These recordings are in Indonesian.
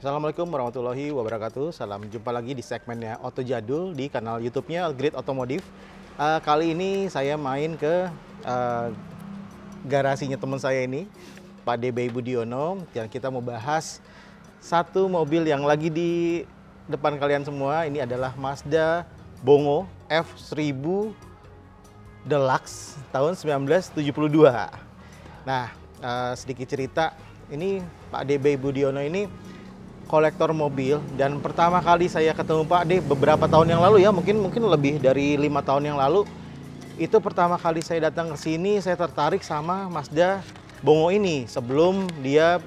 Assalamualaikum warahmatullahi wabarakatuh. Salam jumpa lagi di segmennya Oto Jadul di kanal YouTube-nya Great Automotive. Kali ini saya main ke garasinya teman saya ini, Pak DB Budiono. Dan kita mau bahas satu mobil yang lagi di depan kalian semua. Ini adalah Mazda Bongo F1000 Deluxe tahun 1972. Nah, sedikit cerita, ini Pak DB Budiono ini kolektor mobil, dan pertama kali saya ketemu Pak D beberapa tahun yang lalu ya, mungkin lebih dari 5 tahun yang lalu. Itu pertama kali saya datang ke sini, saya tertarik sama Mazda Bongo ini. Sebelum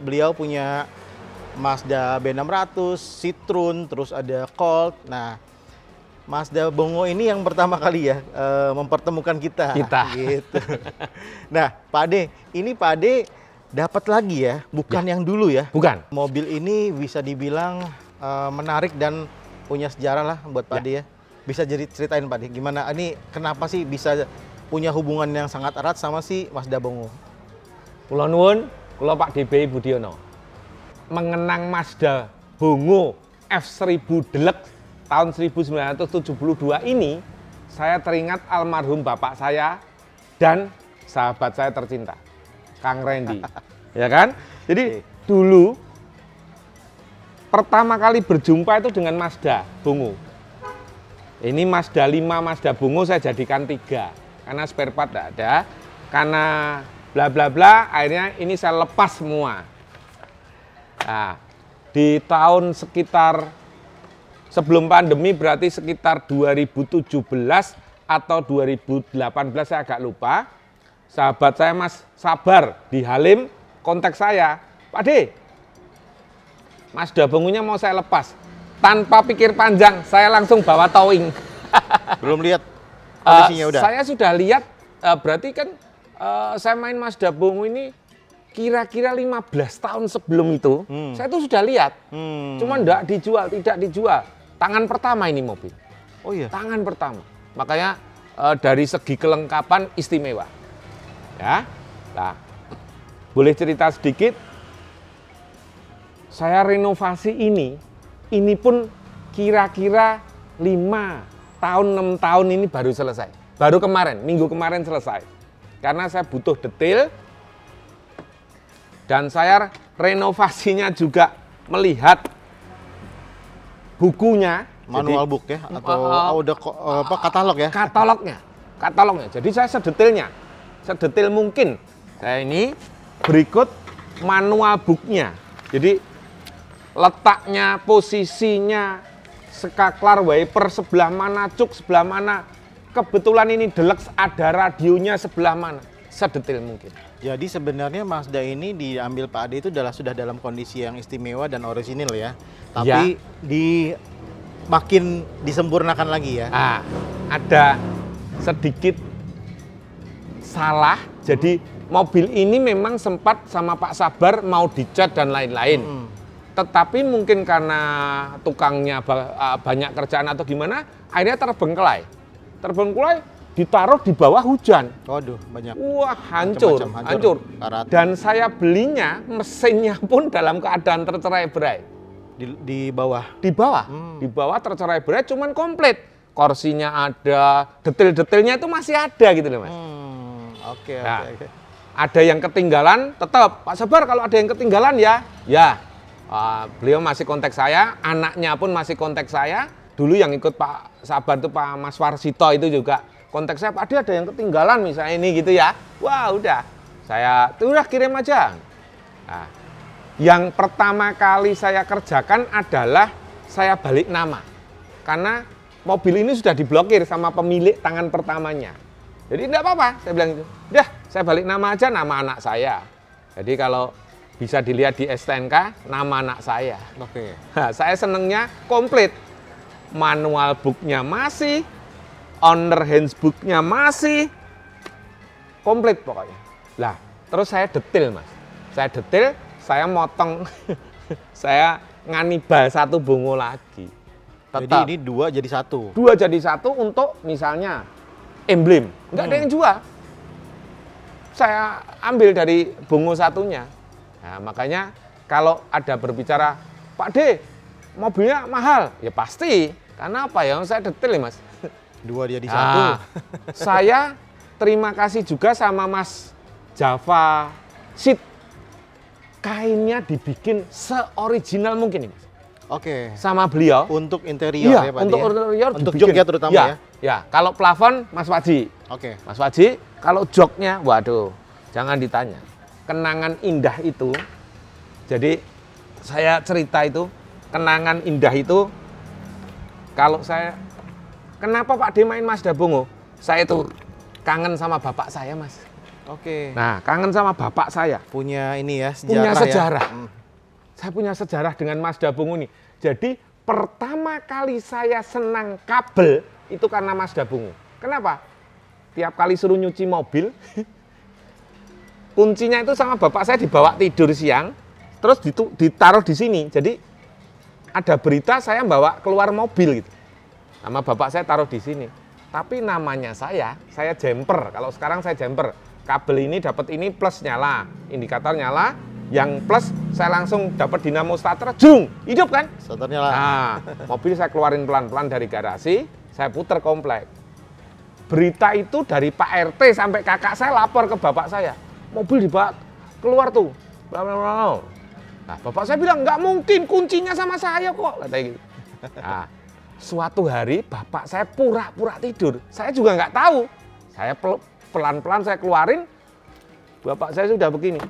beliau punya Mazda B600, Citroen, terus ada Colt. Nah, Mazda Bongo ini yang pertama kali ya mempertemukan kita. Gitu. Nah, Pak D, ini Pak D dapat lagi ya, bukan yang dulu ya. Bukan. Mobil ini bisa dibilang menarik dan punya sejarah lah buat Pak D ya. Bisa jadi ceritain Pak D, gimana ini, kenapa sih bisa punya hubungan yang sangat erat sama si Mazda Bongo? Kula nuwun, kula Pak DB Budiono. Mengenang Mazda Bongo F1000 Deluxe tahun 1972 ini, saya teringat almarhum bapak saya dan sahabat saya tercinta, Kang Randy, ya kan? Jadi dulu pertama kali berjumpa itu dengan Mazda Bongo. Ini Mazda 5, Mazda Bongo saya jadikan 3 karena spare part tidak ada, karena bla bla bla, akhirnya ini saya lepas semua. Nah, di tahun sekitar sebelum pandemi, berarti sekitar 2017 atau 2018, saya agak lupa. Sahabat saya Mas Sabar di Halim kontak saya, Pak D, Mazda Bongonya mau saya lepas. Tanpa pikir panjang, saya langsung bawa towing. Belum lihat kondisinya udah? Saya sudah lihat, berarti kan saya main Mazda Bongo ini kira-kira 15 tahun sebelum itu, saya tuh sudah lihat. Cuman tidak dijual. Tangan pertama ini mobil. Oh iya? Tangan pertama. Makanya dari segi kelengkapan istimewa. Ya, nah, boleh cerita sedikit. Saya renovasi ini pun kira-kira 5 tahun, 6 tahun ini baru selesai. Baru kemarin, minggu kemarin selesai. Karena saya butuh detail, dan saya renovasinya juga melihat bukunya. Manual book ya? Atau katalog ya? Katalognya. Jadi saya sedetail mungkin. Saya ini berikut manual booknya. Jadi letaknya, posisinya, skaklar, wiper sebelah mana, cuk sebelah mana. Kebetulan ini Deluxe ada radionya sebelah mana. Sedetail mungkin. Jadi sebenarnya Mazda ini diambil Pak Ade itu sudah dalam kondisi yang istimewa dan orisinil ya. Tapi makin disempurnakan lagi ya. Ada sedikit salah, jadi mobil ini memang sempat sama Pak Sabar mau dicat dan lain-lain. Tetapi mungkin karena tukangnya banyak kerjaan atau gimana, akhirnya terbengkelai, ditaruh di bawah hujan. Waduh, banyak. Wah, hancur. Dan saya belinya, mesinnya pun dalam keadaan tercerai-berai. Di bawah? Di bawah tercerai-berai, cuman komplit. Kursinya ada, detail-detailnya itu masih ada gitu loh Mas. Oke. Ada yang ketinggalan, tetap Pak Sabar kalau ada yang ketinggalan ya. Beliau masih kontak saya, anaknya pun masih kontak saya. Dulu yang ikut Pak Sabar itu Pak Mas Warsito itu juga kontak saya, Pak ada yang ketinggalan misalnya ini gitu ya. Wah udah, saya udah kirim aja. Nah, yang pertama kali saya kerjakan adalah saya balik nama. Karena mobil ini sudah diblokir sama pemilik tangan pertamanya. Jadi tidak apa-apa, saya bilang gitu. Udah, saya balik nama aja, nama anak saya. Jadi kalau bisa dilihat di STNK, nama anak saya. Oke. Nah, saya senengnya komplit. Manual booknya masih, owner handbooknya masih, komplit pokoknya. Lah, terus saya detail Mas. Saya motong, saya nganibal satu Bongo lagi. Tetap. Jadi ini 2 jadi 1? 2 jadi 1 untuk misalnya emblem. Nggak ada yang jual. Saya ambil dari Bongo satunya. Nah, makanya kalau ada berbicara Pak D, mobilnya mahal. Ya pasti, karena apa ya, saya detail ya Mas. Dua dia di satu. Saya terima kasih juga sama Mas Java Seat. Kainnya dibikin se-original mungkin nih Mas. Oke. Sama beliau. Untuk interior Iya, ya Pak untuk ya? interior Untuk dibikin. joknya terutama Ya, ya? ya. Kalau plafon Mas Waji. Oke. Mas Waji, kalau joknya, waduh, jangan ditanya. Kenangan indah itu, jadi saya cerita itu, kenangan indah itu, kalau saya, kenapa Pak D main Mazda Bongo? Saya itu kangen sama bapak saya Mas. Oke. Nah, kangen sama bapak saya. Punya ini ya, sejarah Punya ya? sejarah. Saya punya sejarah dengan Mazda Bongo ini. Jadi pertama kali saya senang kabel itu karena Mazda Bongo. Kenapa? Tiap kali suruh nyuci mobil, kuncinya itu sama bapak saya dibawa tidur siang, terus ditaruh di sini. Jadi ada berita saya bawa keluar mobil gitu. Nama bapak saya taruh di sini. Tapi namanya saya jumper. Kalau sekarang saya jumper. Kabel ini dapat ini plus nyala, indikator nyala. Yang plus saya langsung dapat dinamo starter, jung, hidup kan? Starternya lah. Nah, mobil saya keluarin pelan-pelan dari garasi, saya puter komplek. Berita itu dari Pak RT sampai kakak saya lapor ke bapak saya. Mobil dibawa keluar tuh. Nah, bapak saya bilang, nggak mungkin, kuncinya sama saya kok. Katanya gitu. Nah, suatu hari bapak saya pura-pura tidur. Saya juga nggak tahu. Saya pelan-pelan saya keluarin, bapak saya sudah begini.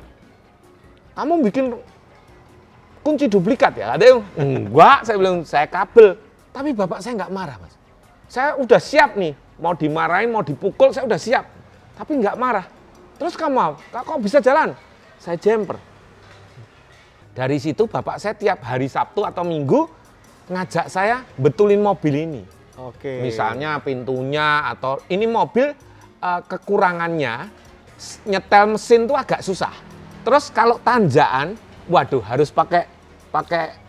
Kamu bikin kunci duplikat ya? Ada yang enggak, saya bilang saya kabel. Tapi bapak saya nggak marah Mas. Saya udah siap nih, mau dimarahin, mau dipukul, saya udah siap. Tapi nggak marah. Terus kamu, kok bisa jalan? Saya jumper. Dari situ bapak saya tiap hari Sabtu atau Minggu ngajak saya betulin mobil ini. Oke. Misalnya pintunya atau ini mobil kekurangannya nyetel mesin tuh agak susah. Terus kalau tanjakan, waduh harus pakai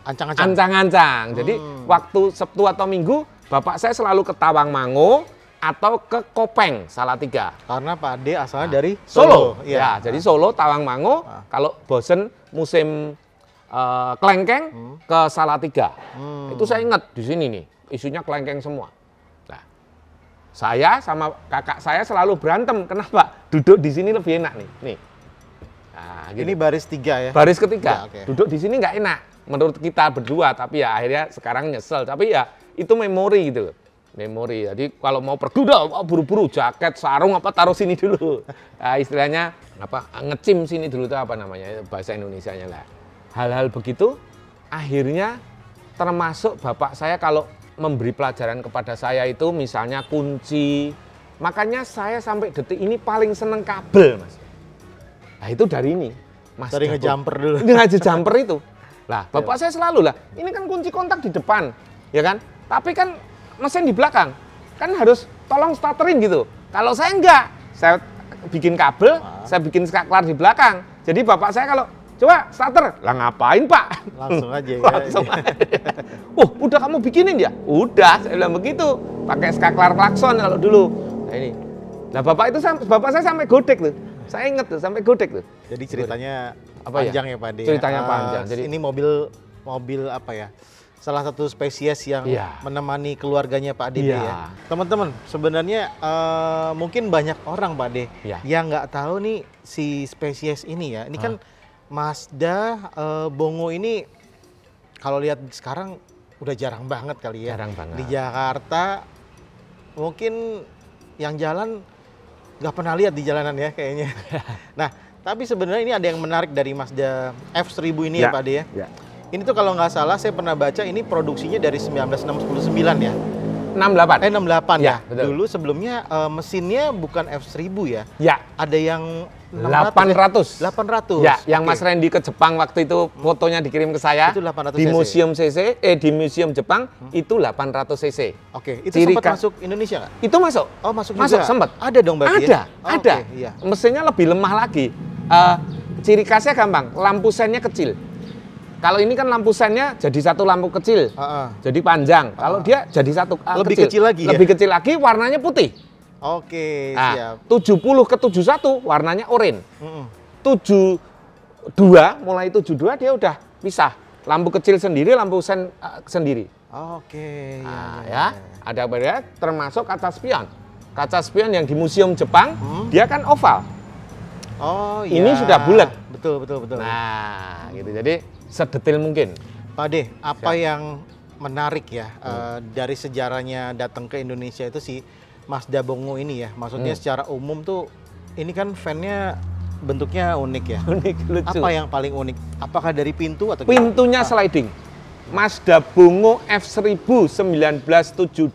ancang-ancang. Jadi waktu Sabtu atau Minggu bapak saya selalu ke Tawangmangu atau ke Kopeng, Salatiga. Karena Pak D asalnya dari Solo. Iya. Ya, jadi Solo, Tawangmangu. Kalau bosen musim kelengkeng ke Salatiga. Itu saya ingat di sini nih, isunya kelengkeng semua. Nah, saya sama kakak saya selalu berantem. Kenapa? Duduk di sini lebih enak nih. Nih. Nah, gitu. Ini baris 3 ya? Baris ketiga. Ya, oke. Duduk di sini nggak enak menurut kita berdua, tapi ya akhirnya sekarang nyesel. Tapi ya itu memori gitu loh. Memori. Jadi kalau mau pergi udah buru-buru jaket, sarung apa taruh sini dulu. Nah, istilahnya apa? Ngecim sini dulu itu apa namanya? Bahasa Indonesianya lah. Hal-hal begitu akhirnya termasuk bapak saya kalau memberi pelajaran kepada saya itu misalnya kunci. Makanya saya sampai detik ini paling seneng kabel, Mas. Nah, itu dari ini. Mas Sering ngejumper dulu. Ini ngejumper itu. Lah, bapak saya selalu lah, ini kan kunci kontak di depan, ya kan? Tapi kan mesin di belakang. Kan harus tolong starterin gitu. Kalau saya enggak, saya bikin kabel, saya bikin skaklar di belakang. Jadi bapak saya kalau coba starter, lah ngapain Pak? Langsung aja ya. Langsung aja. Udah kamu bikinin ya? Udah, saya bilang begitu. Pakai skaklar klakson kalau dulu. Nah ini. Nah bapak saya sampai godek tuh. Saya inget tuh sampai godek tuh. Jadi ceritanya Apa panjang ya? ya Pak D. Ceritanya panjang. Jadi ini mobil apa ya? Salah satu spesies yang menemani keluarganya Pak D ya. Teman-teman, sebenarnya mungkin banyak orang Pak D yang nggak tahu nih si spesies ini ya. Ini kan Mazda Bongo ini kalau lihat sekarang udah jarang banget kali ya. Jarang banget. Di Jakarta mungkin yang jalan nggak pernah lihat di jalanan ya kayaknya. Nah, tapi sebenarnya ini ada yang menarik dari Mazda F1000 ini ya Pak D ya. Ini tuh kalau nggak salah saya pernah baca ini produksinya dari 1969 ya. 68. 68 ya. Betul. Dulu sebelumnya mesinnya bukan F1000 ya. Ya. Ada yang 800. 800. Ya, yang Mas Randy ke Jepang waktu itu fotonya dikirim ke saya. Itu 800 di cc. museum di museum Jepang itu 800 cc. Oke, itu sempat masuk Indonesia nggak? Itu masuk. Oh, masuk juga. Masuk sempat. Ada dong berarti. Ada, ya? Oh, ada. Okay, iya. Mesinnya lebih lemah lagi. Ciri khasnya gampang, lampu sennya kecil. Kalau ini kan lampu sennya jadi satu lampu kecil, jadi panjang. Kalau dia jadi satu lebih kecil lagi ya? Lebih kecil lagi, warnanya putih. Oke, Nah, siap. 70 ke 71 warnanya oranye. 72, mulai 72 dia udah pisah. lampu kecil sendiri, lampu sen sendiri. Oke, Nah, ya, ada beda termasuk kaca spion. Kaca spion yang di museum Jepang, dia kan oval. Oh iya. Ini sudah bulat. Betul. Nah, gitu. Jadi sedetail mungkin. Pak Ade, apa yang menarik ya dari sejarahnya datang ke Indonesia itu si Mazda Bongo ini ya? Maksudnya secara umum tuh ini kan fan-nya bentuknya unik ya. Unik, lucu. Apa yang paling unik? Apakah dari pintu atau Pintunya sliding. Mazda Bongo F1000 1972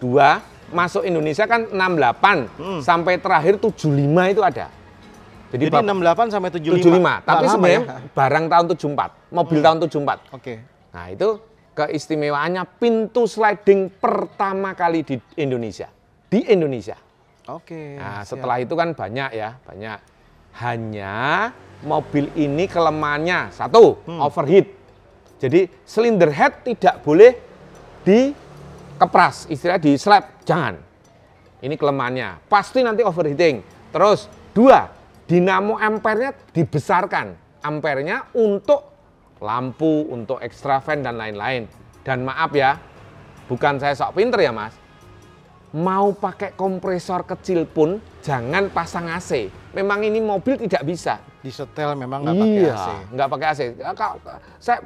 masuk Indonesia kan 68 sampai terakhir 75 itu ada. Jadi 68 sampai 75. 75. Tapi sebenarnya barang tahun 74, mobil tahun 74. Oke. Nah, itu keistimewaannya pintu sliding pertama kali di Indonesia. Di Indonesia. Oke. Nah, setelah itu kan banyak ya, banyak. Hanya mobil ini kelemahannya satu, overheat. Jadi silinder head tidak boleh dikepras, istilahnya di slap, jangan. Ini kelemahannya. Pasti nanti overheating. Terus dua, dinamo ampernya dibesarkan. Ampernya untuk lampu, untuk extra fan dan lain-lain. Dan maaf ya, bukan saya sok pinter ya mas. Mau pakai kompresor kecil pun jangan pasang AC. Memang ini mobil tidak bisa. Disetel memang nggak pakai AC. Nggak pakai AC.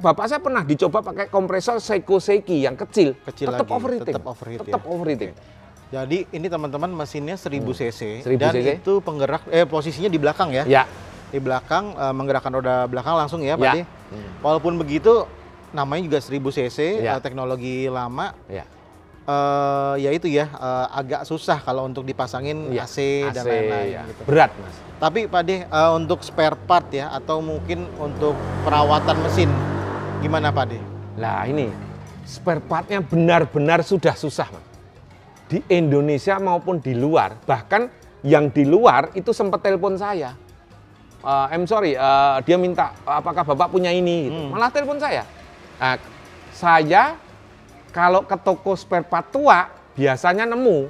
Bapak saya pernah dicoba pakai kompresor Seiko Seiki yang kecil. lagi, Tetap overheating. Tetap overheating. Jadi ini teman-teman mesinnya 1000 cc 1000 dan cc. itu penggerak posisinya di belakang ya. Ya. Di belakang menggerakkan roda belakang langsung ya, Pak Ya. Ade. Walaupun begitu namanya juga 1000 cc Ya. Teknologi lama. Ya. Ya itu ya agak susah kalau untuk dipasangin Ya. AC dan lain-lain ya. gitu. Berat mas. Tapi Pak Ade untuk spare part ya atau mungkin untuk perawatan mesin gimana Pak Ade? Nah ini spare partnya benar-benar sudah susah mas. Di Indonesia maupun di luar, bahkan yang di luar itu sempat telepon saya. Dia minta apakah bapak punya ini? Gitu. Malah telepon saya. Nah, saya kalau ke toko spare part tua biasanya nemu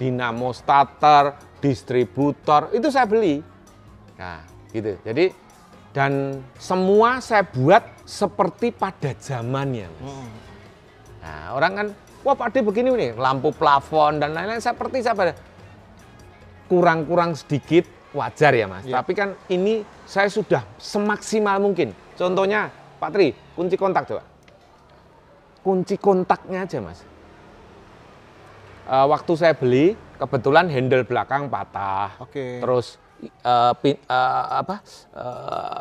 dinamo starter, distributor itu saya beli. Nah, gitu. Jadi dan semua saya buat seperti pada zamannya. Nah, orang kan, wah Pak Ade begini nih, lampu plafon dan lain-lain seperti saya kurang sedikit wajar ya Mas. Ya. Tapi kan ini saya sudah semaksimal mungkin. Contohnya Pak Tri, kunci kontak coba. Kunci kontaknya aja Mas. Waktu saya beli, kebetulan handle belakang patah. Oke. Terus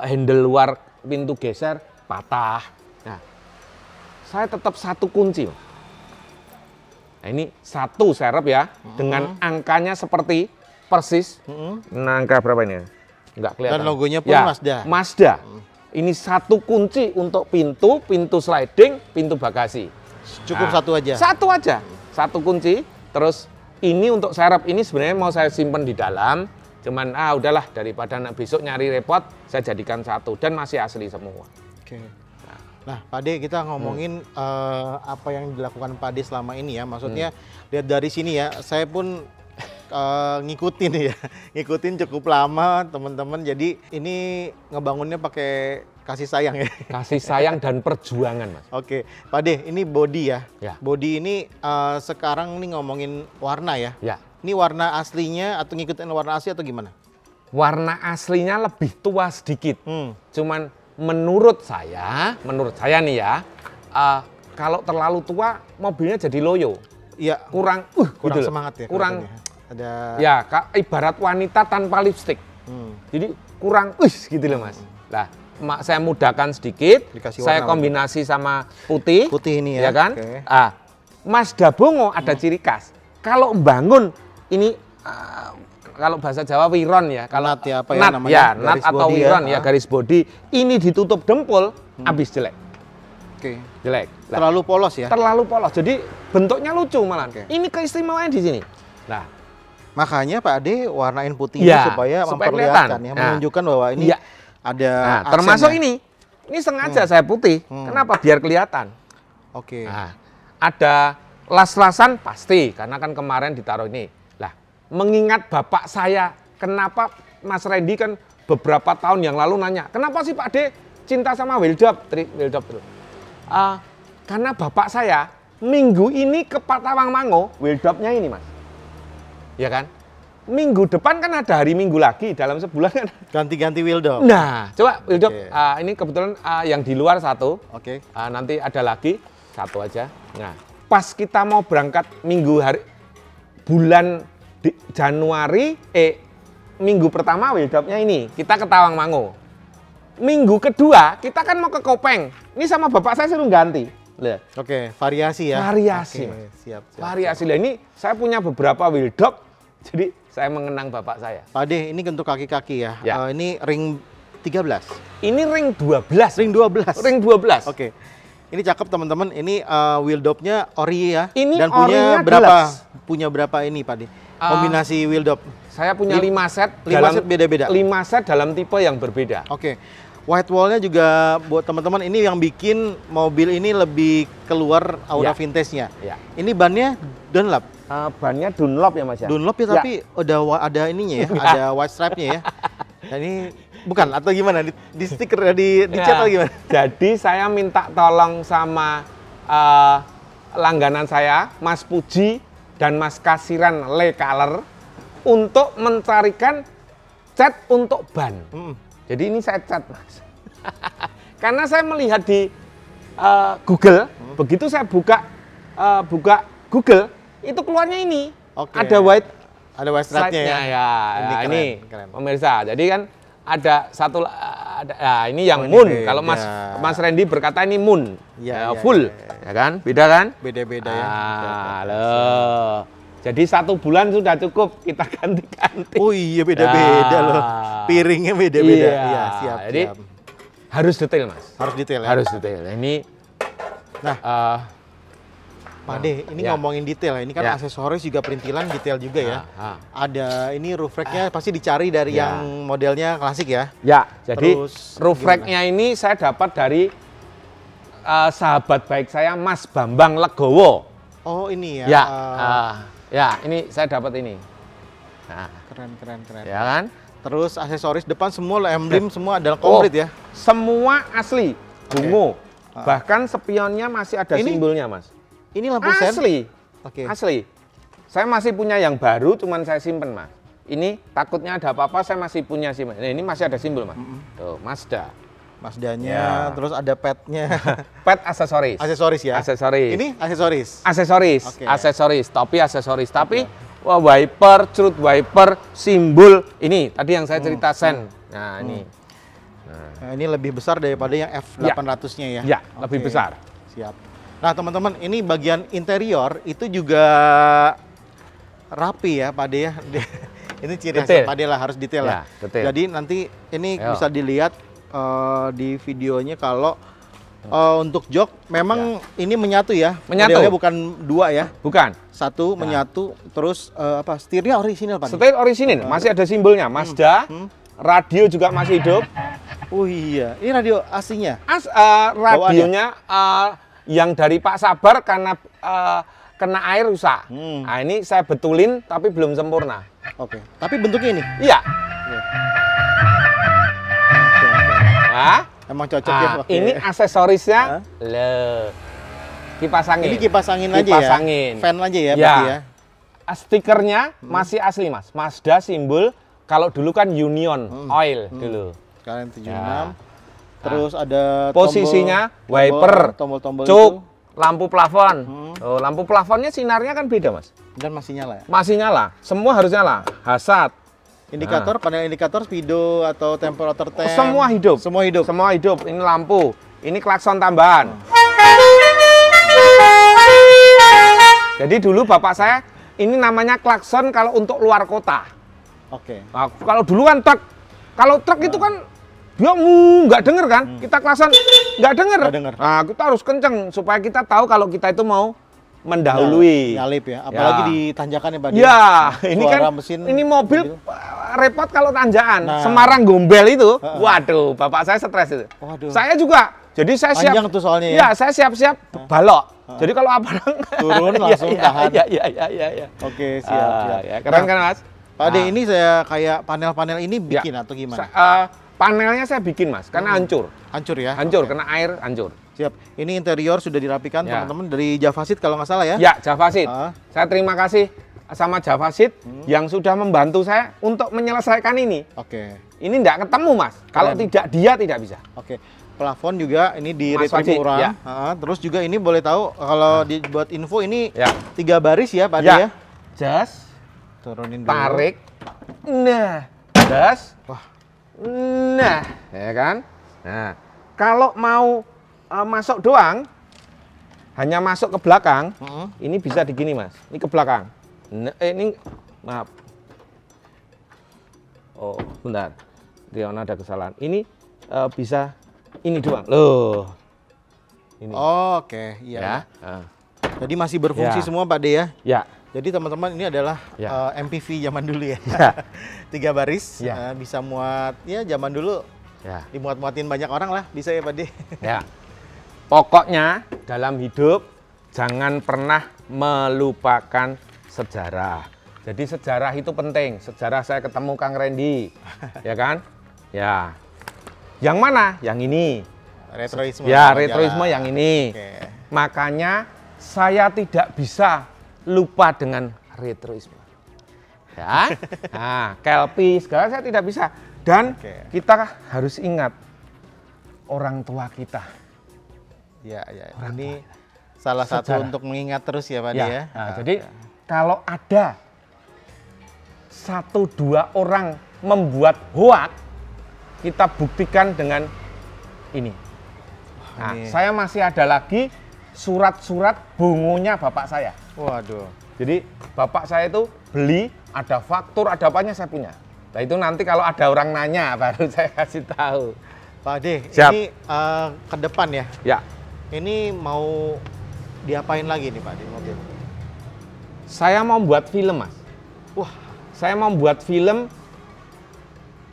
handle luar pintu geser patah. Nah, saya tetap satu kunci. Nah, ini satu serep ya, dengan angkanya seperti persis. Nah, angka berapa ini? Enggak kelihatan. Dan logonya pun ya, Mazda. Mazda. Ini satu kunci untuk pintu sliding, pintu bagasi. Cukup satu aja. Satu aja, satu kunci. Terus ini untuk serep ini sebenarnya mau saya simpen di dalam. Cuman udahlah daripada besok nyari repot, saya jadikan satu dan masih asli semua. Oke. Nah, Pak Ade kita ngomongin apa yang dilakukan Pak Ade selama ini ya. Maksudnya lihat dari sini ya, saya pun ngikutin ya. Ngikutin cukup lama teman-teman. Jadi ini ngebangunnya pakai kasih sayang ya. Kasih sayang dan perjuangan, Mas. Oke, Pak Ade, ini body ya. Ya. Body ini sekarang nih ngomongin warna ya. Ya. Ini warna aslinya atau ngikutin warna asli atau gimana? Warna aslinya lebih tua sedikit. Cuman menurut saya nih ya, kalau terlalu tua mobilnya jadi loyo. Iya. Kurang Kurang gitu loh. semangat ya. Kurang kelihatannya. Ada. ya ibarat wanita tanpa lipstik. Jadi kurang gitu loh Mas. Nah, saya mudahkan sedikit, Dikasih saya warna kombinasi sama putih. Putih ini ya. kan? Oke. Mazda Bongo ada ciri khas. Kalau bangun ini kalau bahasa Jawa wiron ya. Kalau Nat ya, apa ya nat, namanya? ya, nat Garis atau bodi wiron ya. ya, garis bodi. Ini ditutup dempul, habis jelek. Oke. Jelek. Lah, Terlalu polos ya. terlalu polos. Jadi bentuknya lucu malah. Oke. Ini keistimewaan di sini. Nah, Makanya Pak Ade warnain putih Ya, supaya supaya memperlihatkan kelihatan. ya, Nah. menunjukkan bahwa ini Iya. ada Nah, aksen termasuk ya. ini sengaja saya putih. Kenapa? Biar kelihatan. Oke. Nah, ada las-lasan pasti, karena kan kemarin ditaruh ini. Lah, mengingat bapak saya, kenapa Mas Randy kan beberapa tahun yang lalu nanya, kenapa sih Pak De cinta sama Wildop terus? karena bapak saya minggu ini ke Tawangmangu, wheeldopnya ini Mas. Ya kan? Minggu depan kan ada hari Minggu lagi, dalam sebulan kan. Ganti-ganti wheeldop. Nah, coba wheeldop, Oke. ini kebetulan yang di luar satu, Oke. nanti ada lagi, satu aja. Nah, pas kita mau berangkat bulan Januari, minggu pertama wheeldopnya ini, kita ke Tawangmangu. Minggu kedua, kita kan mau ke Kopeng. Ini sama bapak saya suruh ganti. Lihat. Oke, variasi ya. Variasi, Oke, Mas. siap. Variasi. Lah ini saya punya beberapa wheeldop, jadi saya mengenang bapak saya. Pak Ade, ini untuk kaki-kaki ya. Ya. Ini ring 13. Ini ring 12. Ring 12. Ring 12. Oke. Ini cakep teman-teman. Ini wheeldopnya ori ya. Ini dan punya orinya berapa? deluxe. Punya berapa ini, Pak Ade? Kombinasi wheeldop. Saya punya 5 set. 5 set beda-beda. 5 set dalam tipe yang berbeda. Oke. White wall-nya juga buat teman-teman ini yang bikin mobil ini lebih keluar aura Ya. vintage-nya. Ya. Ini bannya Dunlop. Bannya Dunlop ya Mas ya? Dunlop ya, tapi udah ada ininya ya, ada white stripe-nya ya. Dan ini bukan atau gimana? Di stiker dicat atau gimana? Jadi saya minta tolong sama langganan saya, Mas Puji dan Mas Kasiran Le Color untuk mencarikan cat untuk ban. Jadi ini saya cat Mas. Karena saya melihat di Google, begitu saya buka Google, itu keluarnya ini. Oke. Ada white stripe-nya ya. ya. Ini keren. pemirsa. Jadi kan ada satu ini yang ini Moon. beda. Kalau Mas Randy berkata ini Moon. Ya, full. Ya kan? Beda kan? Beda-beda ya. Loh. Jadi 1 bulan sudah cukup kita ganti-ganti. Oh iya beda-beda loh. Piringnya beda-beda. Iya, siap. Jadi siap. harus detail Mas. Harus detail ya. Harus detail. Ini Nah, Pak Ade, ini ya. ngomongin detail. Ini kan Ya. aksesoris juga perintilan detail juga ya. Ah. Ada ini roof rack-nya pasti dicari dari Ya. yang modelnya klasik ya. Ya, jadi Terus roof rack-nya ini saya dapat dari sahabat baik saya Mas Bambang Legowo. Oh ini ya. Ya, ya ini saya dapat ini. Nah, Keren. ya kan? Terus aksesoris depan semua emblem semua adalah komplit ya. Semua asli, bungo. Bahkan spionnya masih ada Ini? simbolnya, Mas. Ini lampu sen. Asli. Oke. Asli. Saya masih punya yang baru, cuman saya simpen, Mas. Ini takutnya ada apa-apa, saya masih punya simpen. Nah, ini masih ada simbol, Mas. Tuh, Mazda. Mazdanya, Ya. terus ada padnya. Pet aksesoris. Aksesoris ya. Aksesoris. Ini aksesoris. Aksesoris, Oke. aksesoris, topi aksesoris. Tapi wah, wiper, cerut wiper, simbol. Ini tadi yang saya cerita sen. Nah, ini. Nah, ini lebih besar daripada yang F800-nya ya. Ya, Oke. lebih besar. Siap. Nah, teman-teman, ini bagian interior itu juga rapi ya, Pak Ade ya. Ini ciri khas Detail. Pak Ade lah, harus detail Ya, lah. detail. Jadi nanti ini Ayo. bisa dilihat di videonya kalau untuk jok memang ini menyatu ya. Menyatu. Modelnya bukan dua ya. Bukan. Satu menyatu, terus setirnya orisinal Pak Ade. Setir orisinil, masih ada simbolnya. Mazda, radio juga masih hidup. Oh iya, ini radio aslinya. Radionya yang dari Pak Sabar karena kena air rusak. Nah, ini saya betulin tapi belum sempurna. Oke, tapi bentuknya ini. Iya. Oke. Nah, Emang cocok ya. Oke. ini aksesorisnya. Loh. Kipas angin. Ini kipas angin aja Kipas ya. angin. Fan aja ya, Ya. berarti ya. Stikernya masih asli, Mas. Mazda simbol kalau dulu kan Union Oil dulu. Sekarang 76. Ya. Terus ada Posisinya wiper, tombol-tombol cuk, itu lampu plafon. Oh, lampu plafonnya sinarnya kan beda, Mas. dan masih nyala ya. Masih nyala, semua harus nyala. Hazard, Indikator, panel indikator, speedo atau temperatur temp. semua hidup. Semua hidup. Semua hidup. Ini lampu, ini klakson tambahan. Jadi dulu bapak saya ini namanya klakson kalau untuk luar kota. Oke. Nah, kalau dulu kan truk, kalau truk itu kan dia nggak denger kan, kita klakson nggak denger. Nggak denger. Nah, kita harus kenceng supaya kita tahu kalau kita itu mau mendahului. Nyalip ya, apalagi di tanjakan ya, Pak. Ya, ini kan mesin ini mobil repot kalau tanjakan. Nah. Semarang Gombel itu, waduh, bapak saya stres itu. Waduh. Saya juga. Jadi saya Panjang siap. tuh soalnya ya. Ya, saya siap-siap balok. Jadi kalau apa Turun langsung tahan. Iya. Oke, siap. Ya, keren kan, Mas? Pak Ade, ini saya kayak panel-panel ini bikin atau gimana? Panelnya saya bikin, Mas, karena hancur. Hancur ya? Hancur, kena air, hancur. Siap. Ini interior sudah dirapikan Ya. teman-teman dari Javasit kalau nggak salah ya? Ya, Javasit. Ah. Saya terima kasih sama Javasit yang sudah membantu saya untuk menyelesaikan ini. Oke. Ini nggak ketemu, Mas. Kalau tidak dia tidak bisa. Oke. Plafon juga ini di Mas retrieve Wadi, orang. ya. Terus juga ini boleh tahu kalau dibuat info ini Ya. 3 baris ya Pak Ade Ya. ya? Jas, Turunin dulu. tarik. Nah, jas. Wah. Nah, ya kan? Nah, kalau mau masuk doang, hanya masuk ke belakang, ini bisa digini, Mas. Ini ke belakang. Nah, ini, maaf. Oh, bentar. Riona ada kesalahan. Ini bisa ini doang. Loh. Ini. Oh, oke, iya. Ya. Ah. Jadi masih berfungsi Ya. semua Pak De ya? Ya. Jadi teman-teman ini adalah Ya. MPV zaman dulu ya. Ya. 3 baris, Ya. bisa muat, ya zaman dulu Ya. dimuat-muatin banyak orang lah, bisa ya Pak De. Ya. Pokoknya dalam hidup jangan pernah melupakan sejarah. Jadi sejarah itu penting. Sejarah saya ketemu Kang Randy, ya kan? Ya. Yang mana? Yang ini. Retroisme. Ya, sama retroisme jalan. yang ini. Oke. Makanya saya tidak bisa lupa dengan retroisme. Ya. Nah, Kelpi segala saya tidak bisa. Dan Oke. kita harus ingat orang tua kita. Ya, ya. Ini salah satu Sejarah. untuk mengingat terus ya Pak De ya. Nah, jadi kalau ada 1-2 orang membuat hoak, kita buktikan dengan ini. Nah, ini. saya masih ada lagi surat-surat bongonya bapak saya. Waduh. Jadi bapak saya itu beli, ada faktur, ada apanya saya punya. Nah itu nanti kalau ada orang nanya baru saya kasih tahu. Pak De, Siap. ini ke depan ya. Ya, Ini mau diapain lagi nih Pak De mobil? saya mau buat film, Mas. Wah, Saya mau buat film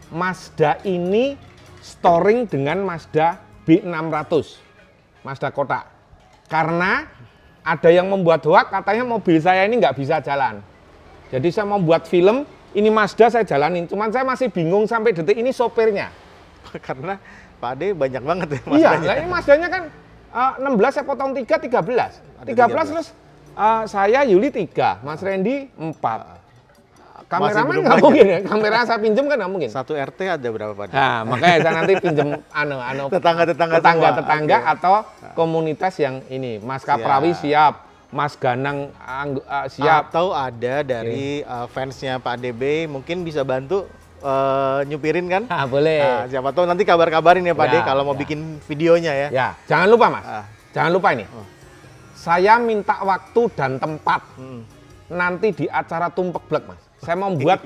Mazda ini storing dengan Mazda B600, Mazda kotak. Karena ada yang membuat hoak katanya mobil saya ini nggak bisa jalan. Jadi saya mau buat film, ini Mazda saya jalanin. Cuman saya masih bingung sampai detik ini sopirnya. karena Pak De banyak banget ya Iya, Mazdanya. lah ini Mazdanya kan 16 saya potong 3, 13. 13 terus saya Yuli 3, Mas Randy 4. Kameraman belum nggak banyak. mungkin ya, kamera saya pinjem kan nggak mungkin. Satu RT ada berapa Pak De? Nah, makanya saya nanti pinjem Tetangga-tetangga tetangga semua. Oke. atau komunitas yang ini. Mas Siap. Kaprawi siap, Mas Ganang siap. Atau ada dari fansnya Pak DB mungkin bisa bantu nyupirin kan? Ah, boleh. Nah, siapa tahu nanti kabar-kabarin ya Pak Ya, De kalau mau ya. bikin videonya ya. Ya, jangan lupa Mas. Ah. Jangan lupa ini. Saya minta waktu dan tempat. Nanti di acara Tumplek Blek, Mas. Saya mau buat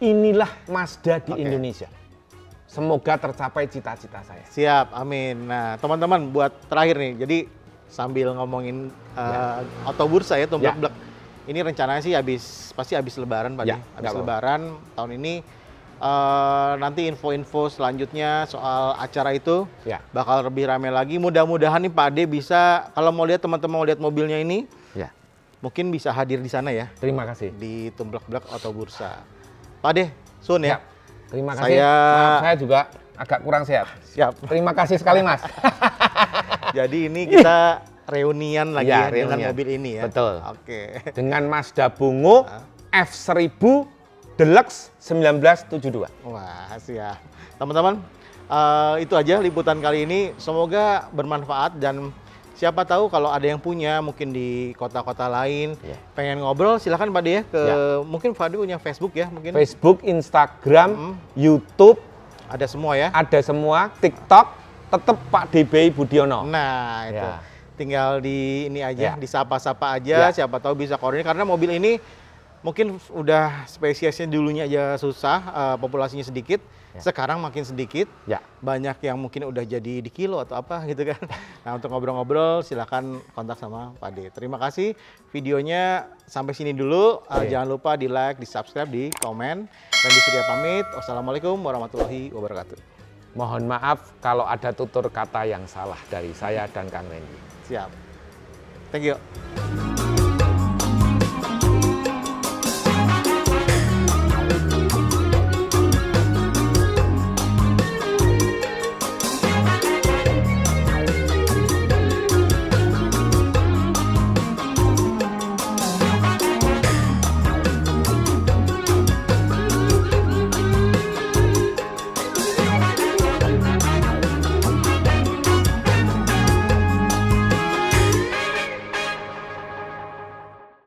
inilah Mazda di Oke. Indonesia. Semoga tercapai cita-cita saya. Siap, amin. Nah, teman-teman buat terakhir nih. Jadi sambil ngomongin Autobursa ya, Tumplek Ya. Blek. Ini rencananya sih pasti habis Lebaran Pak De. Ya, Habis nggak apa-apa. Lebaran tahun ini nanti info-info selanjutnya soal acara itu Ya. bakal lebih ramai lagi. Mudah-mudahan nih Pak De bisa kalau mau lihat teman-teman mau lihat mobilnya ini Ya. mungkin bisa hadir di sana ya Terima kasih. di Tumplek Blek Autobursa. Pak De, soon ya. Ya. Terima kasih. Saya- Maaf, saya juga agak kurang sehat. Siap. Terima kasih sekali, Mas. Jadi ini kita reunian lagi Ya, ya dengan reunian. mobil ini ya. Betul. Oke. Dengan Mazda Bongo F1000 Deluxe 1972. Wah, siap. Teman-teman, itu aja liputan kali ini. Semoga bermanfaat dan siapa tahu kalau ada yang punya mungkin di kota-kota lain Ya. pengen ngobrol silahkan Pak De ya ke Ya. mungkin Pak De punya Facebook ya mungkin Facebook, Instagram, YouTube, ada semua ya. ada semua, TikTok, tetap Pak DBI Budiono. Nah, itu. Ya. Tinggal di ini aja, Ya. disapa-sapa aja, Ya. siapa tahu bisa koordinir karena mobil ini mungkin udah spesiesnya dulunya aja susah, populasinya sedikit, Ya. sekarang makin sedikit. Ya. Banyak yang mungkin udah jadi di kilo atau apa gitu kan. Nah, untuk ngobrol-ngobrol silakan kontak sama Pak De. Terima kasih videonya sampai sini dulu. Jangan lupa di like, di subscribe, di komen. Dan di Surya pamit. Wassalamualaikum warahmatullahi wabarakatuh. Mohon maaf kalau ada tutur kata yang salah dari saya dan Kang Randy. Siap. Thank you.